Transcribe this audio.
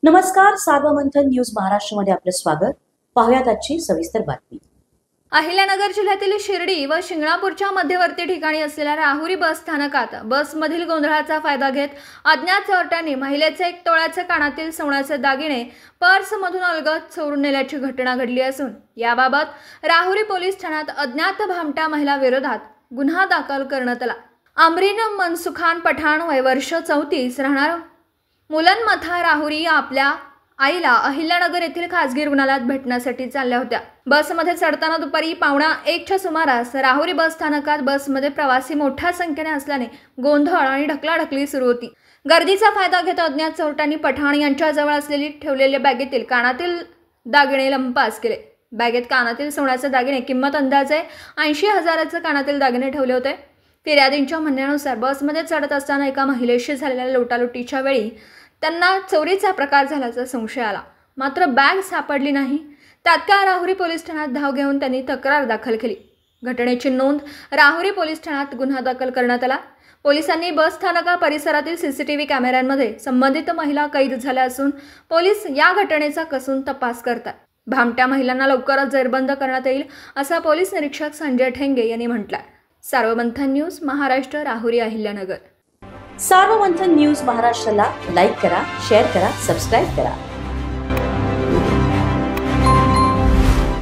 नमस्कार, सार्वमंथन न्यूज महाराष्ट्रमध्ये आपलं स्वागत. पाहुयात आजची सविस्तर बातमी. अहिल्यानगर जिल्ह्यातील शिर्डी व शिंगणापूरच्या मध्यवर्ती ठिकाणी असलेल्या राहुरी बस स्थानकात बसमधील गोंधळाचा फायदा घेत अज्ञात चोरट्यांनी महिलेचे 1 तोळ्याचे कानातील सोन्याचे दागिने पर्समधून अलगद चोरून नेल्याची घटना घडली असून याबाबत राहुरी पोलीस ठाण्यात अज्ञात भामट्या महिला विरोधात गुन्हा दाखल करण्यात आला. अमरीन मनसुखान पठाण, वय वर्ष 34, राहणार मुलनमथा, राहुरी, आपल्या आईला अहिल्यानगर येथील खासगी रुग्णालयात भेटण्यासाठी चालल्या होत्या. बसमध्ये चढताना दुपारी 1:15च्या सुमारास राहुरी बस स्थानकात बसमध्ये प्रवासी मोठ्या संख्येने असल्याने गोंधळ आणि ढकलाढकली सुरू होती. गर्दीचा फायदा घेत अज्ञात चोरट्यांनी पठाण यांच्याजवळ असलेली ठेवलेल्या बॅगेतील कानातील दागिने लंपास केले. बॅगेत कानातील सोन्याचे दागिने, किंमत अंदाजे 80,000चे कानातील दागिने ठेवले होते. फिर्यादींच्या म्हणण्यानुसार बसमध्ये चढत असताना एका महिलेशी झालेल्या लोटालोटीच्या वेळी त्यांना चोरीचा प्रकार झाल्याचा संशय आला. मात्र बॅग सापडली नाही. तात्काळ राहुरी पोलीस ठाण्यात धाव घेऊन त्यांनी तक्रार दाखल केली. घटनेची नोंद राहुरी पोलीस ठाण्यात गुन्हा दाखल करण्यात आला. पोलिसांनी बस स्थानका परिसरातील सीसीटीव्ही कॅमेऱ्यांमध्ये संबंधित महिला कैद झाल्या असून पोलीस या घटनेचा कसून तपास करतात. भामट्या महिलांना लवकरच जेरबंद करण्यात येईल असं पोलीस निरीक्षक संजय ठेंगे यांनी म्हटलंय. सार्वमंथन न्यूज महाराष्ट्र, राहुरी, अहिल्यानगर. सार्वमंथन न्यूज महाराष्ट्राला लाईक करा, शेअर करा, सबस्क्राईब करा.